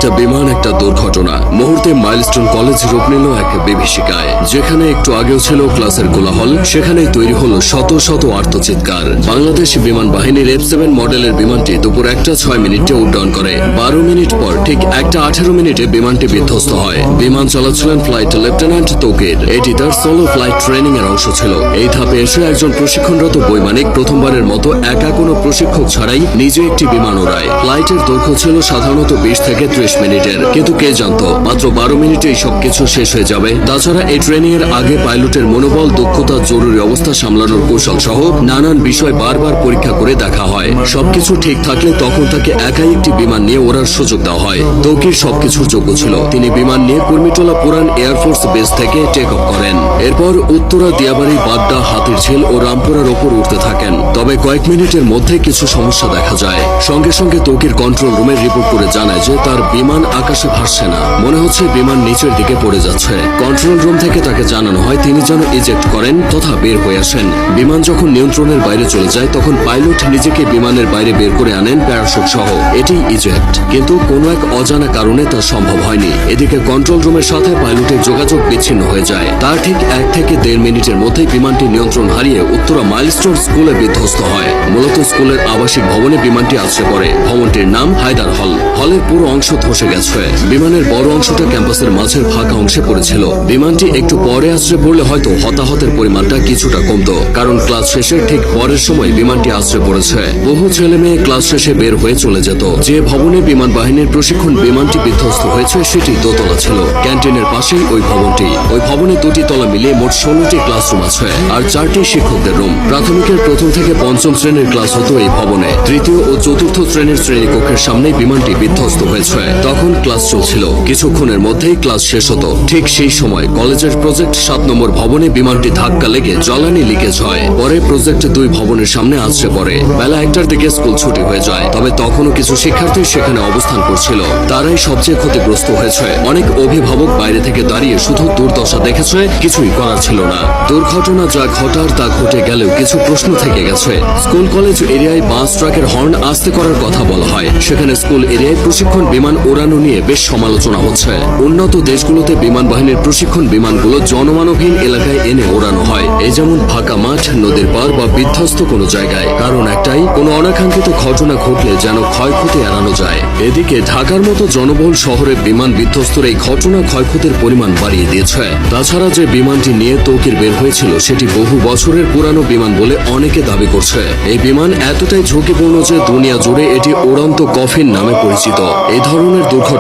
একটা বিমান, একটা দুর্ঘটনা। মুহূর্তে মাইলস্টোন কলেজ রূপ নিল এক বিভীষিকায়। যেখানে একটু আগেও ছিল ক্লাসের কোলাহল, সেখানেই তৈরি হলো শত শত আর্তচিৎকার। বাংলাদেশ বিমান বাহিনীর F7 মডেলের বিমানটি দুপুর 1:06 উড্ডয়ন করে। 12 মিনিট পর ঠিক 1:18 বিমানটি বিধ্বস্ত হয়। বিমান চালাচ্ছিলেন ফ্লাইট লেফটেন্যান্ট তৌকির। এটি তার সোলো ফ্লাইট ট্রেনিং এর অংশ ছিল। এই ধাপে এসে একজন প্রশিক্ষণরত বৈমানিক প্রথমবারের মতো একা কোনো প্রশিক্ষক ছাড়াই নিজে একটি বিমান ওড়ায়। ফ্লাইটের দৈর্ঘ্য ছিল সাধারণত 20 থেকে 30 মিনিটের, কিন্তু কে জানতো মাত্র 12 মিনিটেই সবকিছু শেষ হয়ে যাবে। তাছাড়া এই ট্রেনিং এর আগে পাইলটের মনোবল, দক্ষতা, জরুরি অবস্থা সামলানোর কৌশল সহ নানান বিষয় বারবার পরীক্ষা করে দেখা হয়। সবকিছু ঠিক থাকলে তখন তাকে একাই একটি বিমান নিয়ে ওড়ার সুযোগ দেওয়া হয়। তৌকির সবকিছুর যোগ্য ছিল। তিনি বিমান নিয়ে কুর্মিটোলা পুরান এয়ারফোর্স বেস থেকে টেক অফ করেন। এরপর উত্তরা, দিয়াবাড়ি, বাড্ডা, হাতিরঝিল ও রামপুরার ওপর উঠতে থাকেন। তবে কয়েক মিনিটের মধ্যে কিছু সমস্যা দেখা যায়। সঙ্গে সঙ্গে তৌকির কন্ট্রোল রুমে রিপোর্ট করে জানায় যে তার বিমান আকাশে ভাসছে না, মনে হচ্ছে বিমান নিচের দিকে পড়ে যাচ্ছে। কন্ট্রোল রুম থেকে তাকে জানানো হয় তিনি যেন ইজেক্ট করেন তথা বের হয়ে আসেন। বিমান যখন নিয়ন্ত্রণের বাইরে চলে যায় তখন পাইলট নিজেকে বিমানের বাইরে বের করে আনেন প্যারাশুট সহ। এটি ইজেক্ট, কিন্তু কোনো এক অজানা কারণে তা সম্ভব হয়নি। এদিকে কন্ট্রোল রুমের সাথে পাইলটের যোগাযোগ বিচ্ছিন্ন হয়ে যায়। তার ঠিক 1 থেকে 1.5 মিনিটের মধ্যেই বিমানটি নিয়ন্ত্রণ হারিয়ে উত্তরা মাইলস্টোন স্কুলে বিধ্বস্ত হয়। মূলত স্কুলের আবাসিক ভবনে বিমানটি আছড়ে পড়ে। ভবনটির নাম হায়দার হল। হলের পুরো অংশ ধসে গেছে। বিমানের বড় অংশটা ক্যাম্পাসের মাঝের ফাঁকা অংশে পড়েছিল। বিমানটি একটু পরে আছড়ে পড়লে হয়তো হতাহতের পরিমাণটা কিছুটা কমতো, কারণ ক্লাস শেষের ঠিক পরের সময় বিমানটি আছড়ে পড়েছে। বহু ছেলে মেয়ে ক্লাস শেষে বের হয়ে চলে যেত। যে ভবনে বিমান বাহিনীর প্রশিক্ষণ বিমানটি বিধ্বস্ত হয়েছে সেটি দোতলা ছিল। ক্যান্টিনের পাশেই ওই ভবনটি। ওই ভবনে 2টি তলা মিলিয়ে মোট 16টি ক্লাসরুম আছে আর 4টি শিক্ষকদের রুম। প্রাথমিকের 1ম থেকে 5ম শ্রেণীর ক্লাস হতো এই ভবনে। 3য় ও 4র্থ শ্রেণীর শ্রেণীকক্ষের সামনে বিমানটি বিধ্বস্ত হয়েছে। তখন ক্লাস চলছিল। কিছুক্ষণের মধ্যেই ক্লাস শেষ হতো। ঠিক সেই সময় কলেজের প্রজেক্ট 7 নম্বর ভবনে বিমানটি ধাক্কা লেগে জ্বালানি লিকেজ হয়। পরে প্রজেক্ট 2 ভবনের সামনে আছড়ে পড়ে। বেলা 1টার দিকে স্কুল ছুটি হয়ে যায়। তবে তখনও কিছু শিক্ষার্থী সেখানে অবস্থান করছিল। তারাই সবচেয়ে ক্ষতিগ্রস্ত হয়েছে। অনেক অভিভাবক বাইরে থেকে দাঁড়িয়ে শুধু দুর্দশা দেখেছে, কিছুই করার ছিল না। দুর্ঘটনা যা ঘটার তা ঘটে গেলেও কিছু প্রশ্ন থেকে গেছে। স্কুল কলেজ এরিয়ায় বাস ট্রাকের হর্ন আস্তে করার কথা বলা হয়। সেখানে স্কুল এরিয়ায় প্রশিক্ষণ বিমান ওড়ানো নিয়ে বেশ সমালোচনা হচ্ছে। উন্নত দেশগুলোতে বিমান বাহিনীর প্রশিক্ষণ বিমানগুলো জনমানবহীন এলাকায় এনে ওড়ানো হয়, এই যেমন ফাঁকা মাঠ, নদীর পার বা বিধ্বস্ত কোনো জায়গায়। কারণ একটাই, কোনো অনাকাঙ্ক্ষিত ঘটনা ঘটলে যেন ক্ষয়ক্ষতি এড়ানো যায়। এদিকে ঢাকার মতো জনবহুল শহরে বিমান বিধ্বস্তর এই ঘটনা ক্ষয়ক্ষতির পরিমাণ বাড়িয়ে দিয়েছে। তাছাড়া যে বিমানটি নিয়ে তৌকির বের হয়েছিল সেটি বহু বছরের পুরানো বিমান বলে অনেকে দাবি করছে। এই বিমান এতটাই ঝুঁকিপূর্ণ যে দুনিয়া জুড়ে এটি উড়ন্ত কফিন নামে পরিচিত। এই ধরনের দুর্ঘটনা